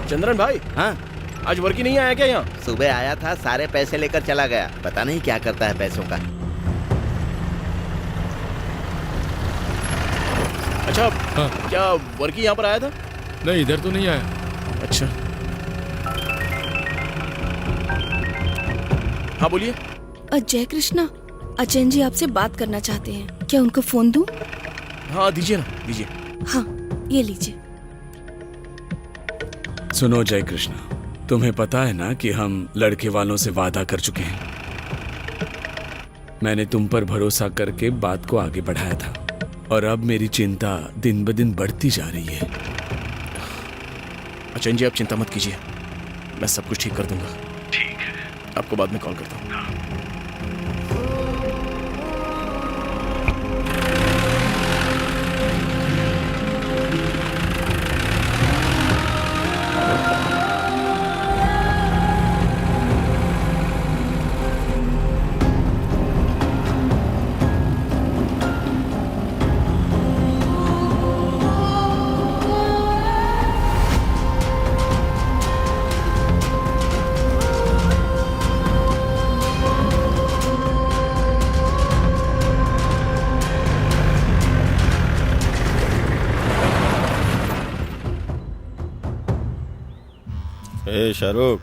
चंद्रन भाई, हाँ, आज वर्की नहीं आया क्या यहाँ? सुबह आया था, सारे पैसे लेकर चला गया। पता नहीं क्या करता है पैसों का। अच्छा, हाँ। क्या वर्की यहाँ पर आया था? नहीं, इधर तो नहीं आया। अच्छा, हाँ बोलिए। जय कृष्णा, अचैन जी आपसे बात करना चाहते हैं, क्या उनको फोन दूं? हाँ दीजिए ना, दीजिए। हाँ, ये लीजिए। सुनो जय कृष्णा, तुम्हें पता है ना कि हम लड़के वालों से वादा कर चुके हैं। मैंने तुम पर भरोसा करके बात को आगे बढ़ाया था और अब मेरी चिंता दिन ब दिन बढ़ती जा रही है। अचैन जी आप चिंता मत कीजिए, मैं सब कुछ ठीक कर दूंगा। ठीक है, आपको बाद में कॉल करता हूँ। शाहरुख,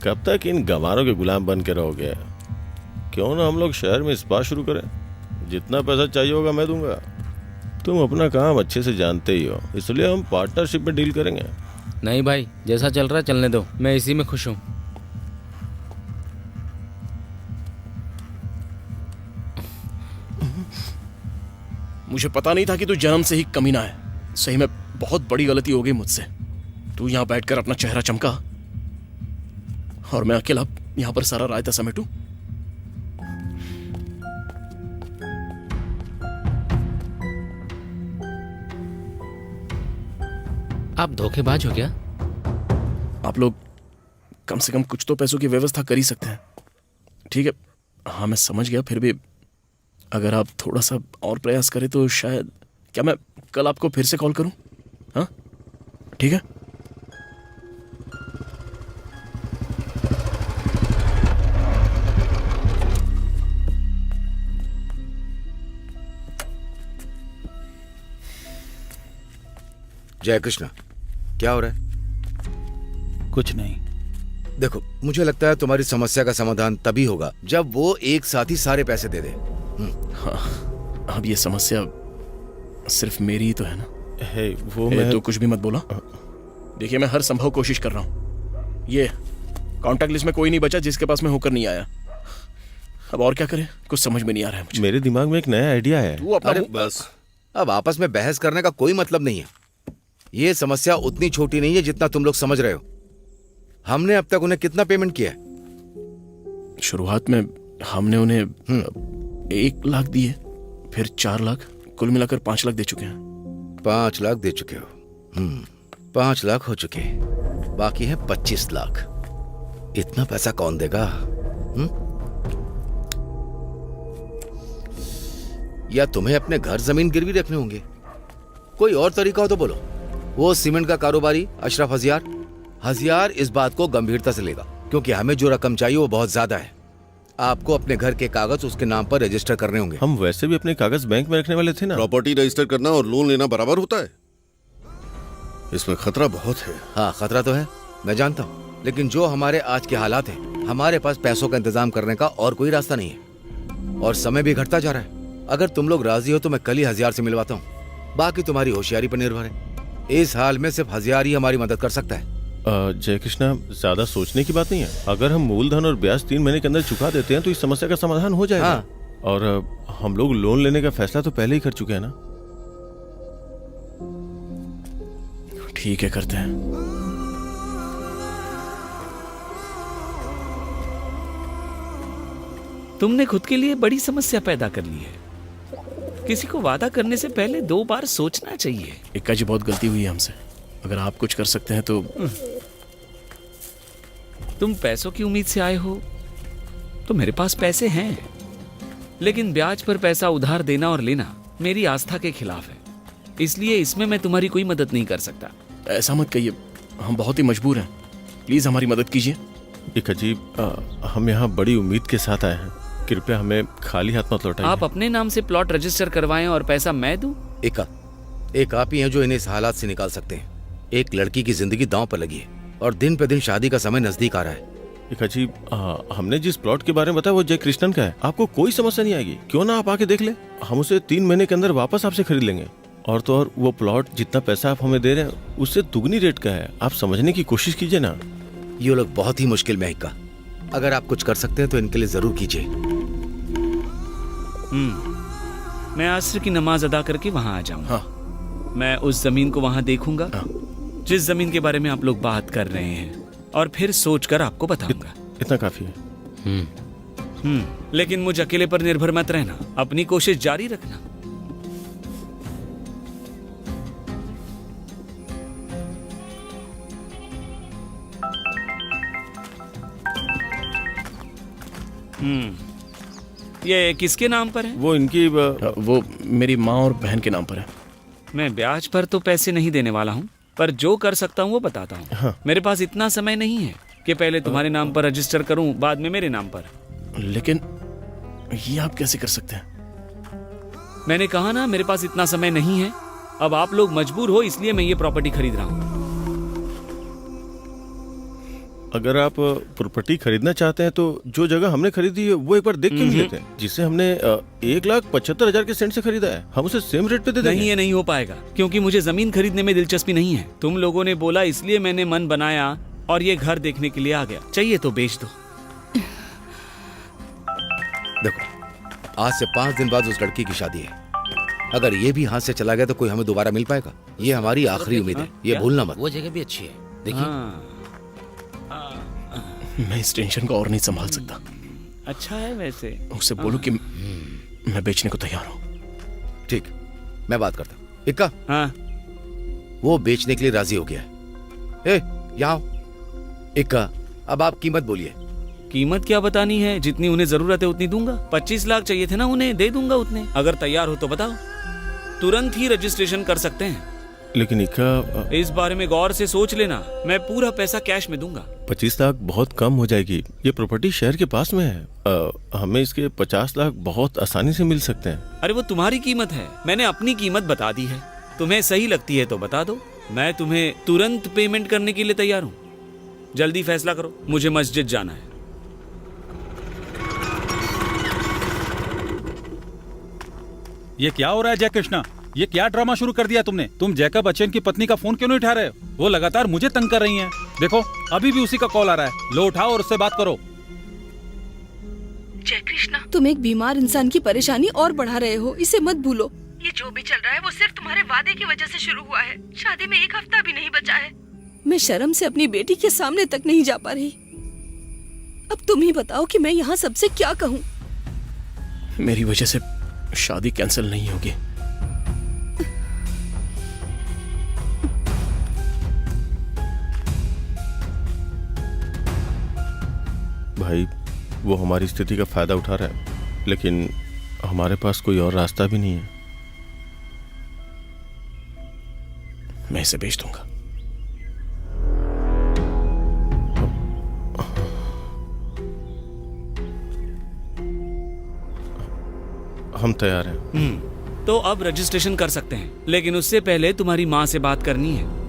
कब तक इन गंवारों के गुलाम बन के रहोगे? क्यों ना हम लोग शहर में स्पा शुरू करें? जितना पैसा चाहिए होगा मैं दूंगा। तुम अपना काम अच्छे से जानते ही हो, इसलिए हम पार्टनरशिप में डील करेंगे। नहीं भाई, जैसा चल रहा है चलने दो, मैं इसी में खुश हूँ। मुझे पता नहीं था कि तू जन्म से ही कमीना है। सही में बहुत बड़ी गलती हो गई मुझसे। तू यहाँ बैठकर अपना चेहरा चमका और मैं अकेला यहाँ पर सारा रायता समेटूं। आप धोखेबाज हो क्या? आप लोग कम से कम कुछ तो पैसों की व्यवस्था कर ही सकते हैं। ठीक है, हाँ मैं समझ गया, फिर भी अगर आप थोड़ा सा और प्रयास करें तो शायद। क्या मैं कल आपको फिर से कॉल करूं? हाँ ठीक है। जय कृष्णा, क्या हो रहा है? कुछ नहीं। देखो, मुझे लगता है तुम्हारी समस्या का समाधान तभी होगा जब वो एक साथ ही सारे पैसे दे दे। हाँ, अब ये समस्या सिर्फ मेरी ही तो है ना। वो मैं तो कुछ भी मत बोला। देखिए, मैं हर संभव कोशिश कर रहा हूँ। ये कॉन्टैक्ट लिस्ट में कोई नहीं बचा जिसके पास मैं होकर नहीं आया। अब और क्या करें, कुछ समझ में नहीं आ रहा है मुझे। मेरे दिमाग में एक नया आइडिया है। तू अपना अरे बस, अब आपस में बहस करने का कोई मतलब नहीं है। ये समस्या उतनी छोटी नहीं है जितना तुम लोग समझ रहे हो। हमने अब तक उन्हें कितना पेमेंट किया है? शुरुआत में हमने उन्हें 1 लाख दिए, फिर 4 लाख, कुल मिलाकर 5 लाख दे चुके हैं। 5 लाख दे चुके हो? 5 लाख हो चुके, बाकी है 25 लाख। इतना पैसा कौन देगा? या तुम्हें अपने घर जमीन गिरवी रखने होंगे? कोई और तरीका हो तो बोलो। वो सीमेंट का कारोबारी अशरफ हजियार इस बात को गंभीरता से लेगा, क्योंकि हमें जो रकम चाहिए वो बहुत ज्यादा है। आपको अपने घर के कागज उसके नाम पर रजिस्टर करने होंगे। हम वैसे भी अपने कागज बैंक में रखने वाले थे ना। प्रॉपर्टी रजिस्टर करना और लोन लेना बराबर होता है? इसमें खतरा बहुत है। हाँ, खतरा तो है, मैं जानता हूँ, लेकिन जो हमारे आज के हालात हैं, हमारे पास पैसों का इंतजाम करने का और कोई रास्ता नहीं है, और समय भी घटता जा रहा है। अगर तुम लोग राजी हो तो मैं कल ही हजियार से मिलवाता हूँ। बाकी तुम्हारी होशियारी पर निर्भर है। इस हाल में सिर्फ हजियार ही हमारी मदद कर सकता है। जय कृष्णा, ज्यादा सोचने की बात नहीं है। अगर हम मूलधन और ब्याज 3 महीने के अंदर चुका देते हैं तो इस समस्या का समाधान हो जाएगा। हाँ। और हम लोग लोन लेने का फैसला तो पहले ही कर चुके हैं ना। ठीक है, करते हैं। तुमने खुद के लिए बड़ी समस्या पैदा कर ली है। किसी को वादा करने से पहले 2 बार सोचना चाहिए। इक्का जी, बहुत गलती हुई है हमसे। अगर आप कुछ कर सकते हैं तो। तुम पैसों की उम्मीद से आए हो तो मेरे पास पैसे हैं, लेकिन ब्याज पर पैसा उधार देना और लेना मेरी आस्था के खिलाफ है। इसलिए इसमें मैं तुम्हारी कोई मदद नहीं कर सकता। ऐसा मत कहिए, हम बहुत ही मजबूर हैं, प्लीज हमारी मदद कीजिए। एक अजीब हम यहाँ बड़ी उम्मीद के साथ आए हैं, कृपया हमें खाली हाथ मत लौटाइए। आप अपने नाम से प्लॉट रजिस्टर करवाएं और पैसा मैं दूं? एक आप ही हैं जो इन्हें इस हालात से निकाल सकते हैं। एक लड़की की जिंदगी दांव पर लगी है और दिन पे दिन शादी का समय नजदीक आ रहा है। एक अजीब हमने जिस प्लॉट के बारे में बताया वो जय कृष्णन का है। आपको कोई समस्या नहीं आएगी, क्यों ना आप आके देख ले। हम उसे 3 महीने के अंदर वापस आपसे खरीद लेंगे। और तो और वो प्लॉट जितना पैसा आप हमें दे रहे हैं उससे दुगनी रेट का है। आप समझने की कोशिश कीजिए ना। ये लोग बहुत ही मुश्किल में है इक्का। अगर आप कुछ कर सकते हैं तो इनके लिए जरूर कीजिए। मैं असर की नमाज अदा करके वहां आ जाऊंगा। हाँ। मैं उस जमीन को वहां देखूंगा जिस जमीन के बारे में आप लोग बात कर रहे हैं, और फिर सोचकर आपको बताऊंगा। इतना काफी है। लेकिन मुझ अकेले पर निर्भर मत रहना, अपनी कोशिश जारी रखना। ये किसके नाम पर है? वो इनकी वो मेरी माँ और बहन के नाम पर है। मैं ब्याज पर तो पैसे नहीं देने वाला हूँ, पर जो कर सकता हूँ वो बताता हूँ। हाँ। मेरे पास इतना समय नहीं है कि पहले तुम्हारे नाम पर रजिस्टर करूँ, बाद में मेरे नाम पर। लेकिन ये आप कैसे कर सकते हैं? मैंने कहा ना, मेरे पास इतना समय नहीं है। अब आप लोग मजबूर हो, इसलिए मैं ये प्रॉपर्टी खरीद रहा हूँ। अगर आप प्रॉपर्टी खरीदना चाहते हैं तो जो जगह हमने खरीदी है वो एक बार देख के भी लेते हैं, जिसे हमने 1,75,000 के सेंट से खरीदा है। हम उसे सेम रेट पे दे देंगे। नहीं, ये नहीं हो पाएगा, क्योंकि मुझे जमीन खरीदने में दिलचस्पी नहीं है। तुम लोगों ने बोला, इसलिए मैंने मन बनाया और ये घर देखने के लिए आ गया। चाहिए तो बेच दो। देखो, आज से 5 दिन बाद उस लड़की की शादी है। अगर ये भी हाथ से चला गया तो कोई हमें दोबारा मिल पाएगा? ये हमारी आखिरी उम्मीद है, ये भूलना मत। वो जगह भी अच्छी है, देखिए। हाँ, मैं इस टेंशन को और नहीं संभाल सकता। अच्छा है वैसे। उसे बोलो कि मैं बेचने को तैयार हूँ। ठीक, मैं बात करता हूँ। इक्का, हाँ, वो बेचने के लिए राजी हो गया है। यहाँ आओ। इक्का, अब आप कीमत बोलिए। कीमत क्या बतानी है? जितनी उन्हें जरूरत है उतनी दूंगा। 25 लाख चाहिए थे ना उन्हें, दे दूंगा उतने। अगर तैयार हो तो बताओ, तुरंत ही रजिस्ट्रेशन कर सकते हैं। लेकिन इक्का, इस बारे में गौर से सोच लेना, मैं पूरा पैसा कैश में दूंगा। 25 लाख बहुत कम हो जाएगी। ये प्रॉपर्टी शहर के पास में है। हमें इसके 50 लाख बहुत आसानी से मिल सकते हैं। अरे वो तुम्हारी कीमत है, मैंने अपनी कीमत बता दी है। तुम्हें सही लगती है तो बता दो, मैं तुम्हें तुरंत पेमेंट करने के लिए तैयार हूँ। जल्दी फैसला करो, मुझे मस्जिद जाना है। ये क्या हो रहा है जय कृष्णा? ये क्या ड्रामा शुरू कर दिया तुमने? तुम जैकब अचेन की पत्नी का फोन क्यों नहीं उठा रहे हो? वो लगातार मुझे तंग कर रही हैं। देखो, अभी भी उसी का कॉल आ रहा है। लो उठाओ और उससे बात करो। जय कृष्णा, तुम एक बीमार इंसान की परेशानी और बढ़ा रहे हो, इसे मत भूलो। ये जो भी चल रहा है वो सिर्फ तुम्हारे वादे की वजह से शुरू हुआ है। शादी में 1 हफ्ता भी नहीं बचा है। मैं शर्म से अपनी बेटी के सामने तक नहीं जा पा रही। अब तुम ही बताओ कि मैं यहाँ सबसे क्या कहूँ। मेरी वजह से शादी कैंसिल नहीं होगी। भाई, वो हमारी स्थिति का फायदा उठा रहा है, लेकिन हमारे पास कोई और रास्ता भी नहीं है। मैं इसे बेच दूंगा। हम तैयार हैं। तो अब रजिस्ट्रेशन कर सकते हैं, लेकिन उससे पहले तुम्हारी माँ से बात करनी है।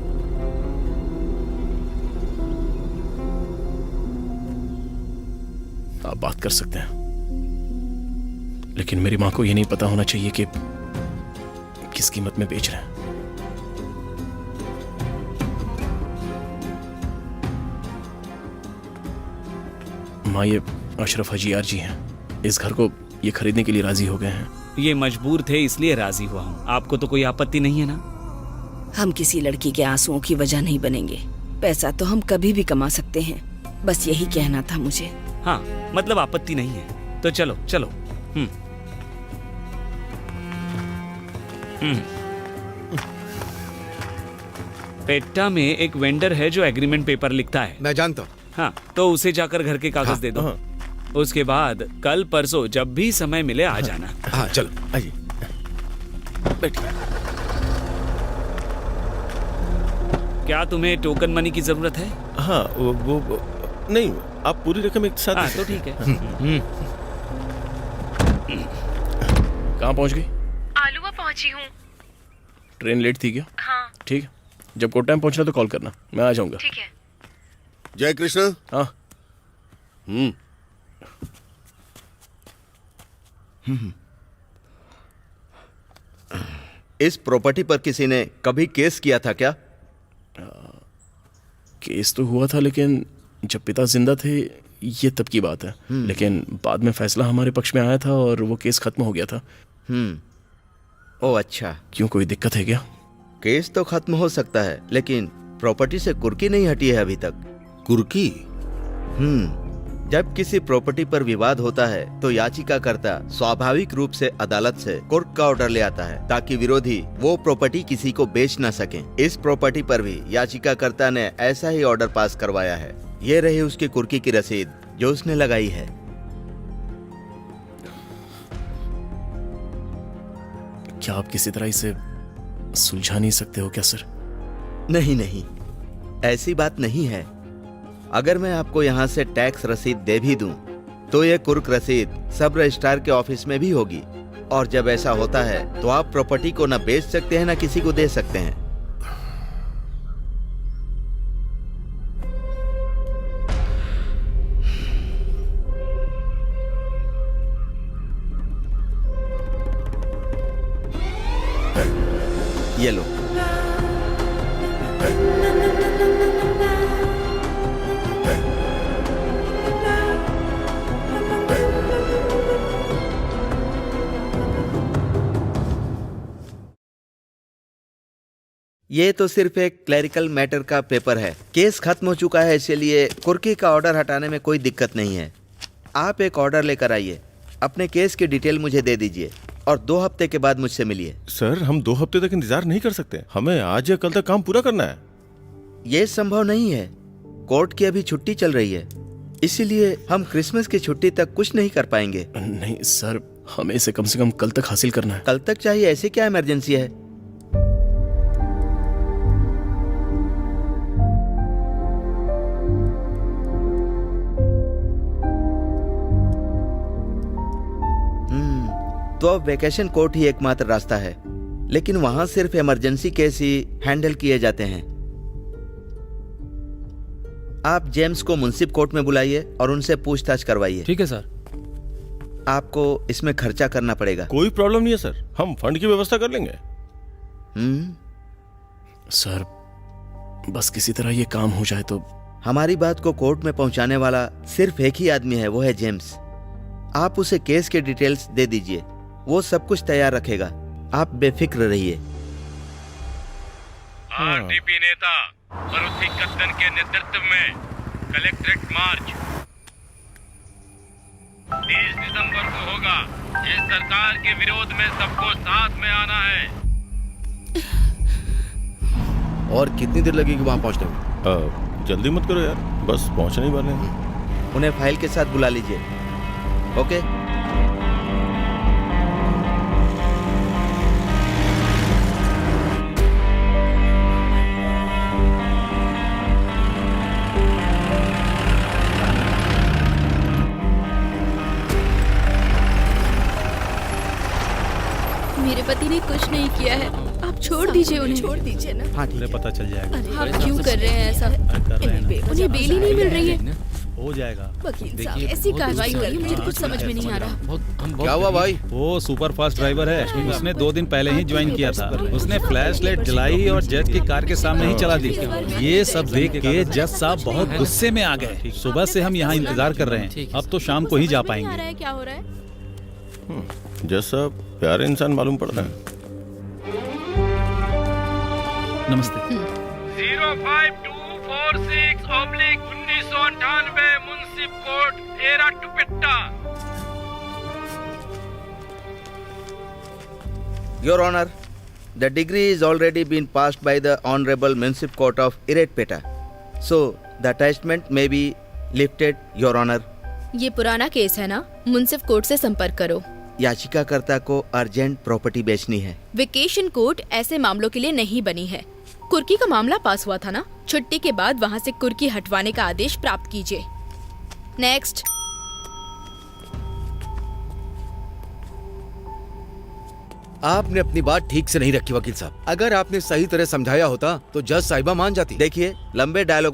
आप बात कर सकते हैं, लेकिन मेरी माँ को ये नहीं पता होना चाहिए कि किस कीमत में बेच रहे हैं। माँ, ये अशरफ हजीयार जी हैं। इस घर को ये खरीदने के लिए राजी हो गए हैं। ये मजबूर थे इसलिए राजी हुआ हूँ। आपको तो कोई आपत्ति नहीं है ना? हम किसी लड़की के आंसुओं की वजह नहीं बनेंगे। पैसा तो हम कभी भी कमा सकते हैं, बस यही कहना था मुझे। हाँ, मतलब आपत्ति नहीं है तो चलो चलो। पेट्टा में एक वेंडर है जो एग्रीमेंट पेपर लिखता है। मैं जानता हूँ। हाँ, तो उसे जाकर घर के कागज दे दो। उसके बाद कल परसों जब भी समय मिले आ जाना। हाँ, चलो आइए, बैठिए। क्या तुम्हें टोकन मनी की जरूरत है? हाँ वो नहीं, आप पूरी रकम एक साथ हाँ दे तो सकते ठीक है। कहाँ पहुँच गई? आलूवा पहुंची हूँ। ट्रेन लेट थी क्या? हाँ ठीक है, जब कोई टाइम पहुँचना तो कॉल करना, मैं आ जाऊँगा। ठीक है। जय कृष्ण। हाँ। इस प्रॉपर्टी पर किसी ने कभी केस किया था क्या? केस तो हुआ था, लेकिन जब पिता जिंदा थे ये तब की बात है। लेकिन बाद में फैसला हमारे पक्ष में आया था और वो केस खत्म हो गया था। ओ अच्छा। क्यों, कोई दिक्कत है क्या? केस तो खत्म हो सकता है, लेकिन प्रॉपर्टी से कुर्की नहीं हटी है अभी तक। कुर्की? जब किसी प्रॉपर्टी पर विवाद होता है तो याचिकाकर्ता स्वाभाविक रूप से अदालत से कुर्क का ऑर्डर ले आता है ताकि विरोधी वो प्रॉपर्टी किसी को बेच न सके। इस प्रॉपर्टी पर भी याचिकाकर्ता ने ऐसा ही ऑर्डर पास करवाया है। ये रही उसकी कुर्की की रसीद जो उसने लगाई है। क्या आप किसी तरह इसे सुलझा नहीं सकते हो क्या सर? नहीं नहीं, ऐसी बात नहीं है। अगर मैं आपको यहाँ से टैक्स रसीद दे भी दूं, तो ये कुर्क रसीद सब रजिस्ट्रार के ऑफिस में भी होगी। और जब ऐसा होता है तो आप प्रॉपर्टी को न बेच सकते हैं न किसी को दे सकते हैं। ये लो। ये तो सिर्फ एक क्लरिकल मैटर का पेपर है। केस खत्म हो चुका है, इसीलिए कुर्की का ऑर्डर हटाने में कोई दिक्कत नहीं है। आप एक ऑर्डर लेकर आइए, अपने केस की डिटेल मुझे दे दीजिए और 2 हफ्ते के बाद मुझसे मिलिए। सर, हम 2 हफ्ते तक इंतजार नहीं कर सकते। हमें आज या कल तक काम पूरा करना है। ये संभव नहीं है। कोर्ट की अभी छुट्टी चल रही है, इसीलिए हम क्रिसमस की छुट्टी तक कुछ नहीं कर पाएंगे। नहीं सर, हमें इसे कम से कम कल तक हासिल करना है। कल तक चाहिए? ऐसे क्या इमरजेंसी है? तो अब वेकेशन कोर्ट ही एकमात्र रास्ता है, लेकिन वहां सिर्फ इमरजेंसी केस ही हैंडल किए जाते हैं। आप जेम्स को मुंसिफ कोर्ट में बुलाइए और उनसे पूछताछ करवाइए। ठीक है सर। आपको इसमें खर्चा करना पड़ेगा। कोई प्रॉब्लम नहीं है सर, हम फंड की व्यवस्था कर लेंगे। सर, बस किसी तरह ये काम हो जाए तो। हमारी बात को कोर्ट में पहुंचाने वाला सिर्फ एक ही आदमी है, वो है जेम्स। आप उसे केस के डिटेल्स दे दीजिए, वो सब कुछ तैयार रखेगा। आप बेफिक्र रहिए। आरडीपी नेता मरुथी कद्दन के नेतृत्व में कलेक्ट्रेट मार्च 30 दिसंबर को होगा। इस सरकार के विरोध में सबको साथ में आना है। और कितनी देर लगेगी वहां पहुंचने में? जल्दी मत करो यार, बस पहुंचने ही वाले हैं। उन्हें फाइल के साथ बुला लीजिए। ओके? मेरे पति ने कुछ नहीं किया है, आप छोड़ दीजिए उन्हें। छोड़ दीजिए ना। हाँ ठीक है। पता चल जाएगा। आप क्यों कर रहे हैं ऐसा? उन्हें बेल ही नहीं मिल रही है। हो जाएगा। वकील साहब, ऐसी कार्रवाई करिए, मुझे कुछ समझ में नहीं आ रहा। क्या हुआ भाई? वो सुपर फास्ट ड्राइवर है, उसने 2 दिन पहले ही ज्वाइन किया था। उसने फ्लैश लाइट जलाई और जज की कार के सामने ही चला दी। ये सब देख के जज साहब बहुत गुस्से में आ गए। सुबह से हम यहाँ इंतजार कर रहे हैं, अब तो शाम को ही जा पाएंगे। क्या हो रहा है? जज साहब प्यारे इंसान मालूम पड़ता है। नमस्ते। 05246/1998 मुंसिफ court एराटुपेट्टा। Your Honor, the degree is already been passed by the Honorable Municipal Court of Iratpeta. So, the attachment may be lifted, Your Honor. ये पुराना केस है ना, मुंसिफ कोर्ट से संपर्क करो। याचिकाकर्ता को अर्जेंट प्रॉपर्टी बेचनी है। वेकेशन कोर्ट ऐसे मामलों के लिए नहीं बनी है। कुर्की का मामला पास हुआ था ना, छुट्टी के बाद वहाँ से कुर्की हटवाने का आदेश प्राप्त कीजिए। नेक्स्ट। आपने अपनी बात ठीक से नहीं रखी वकील साहब। अगर आपने सही तरह समझाया होता तो जज साहिबा मान जाती। देखिए, लंबे डायलॉग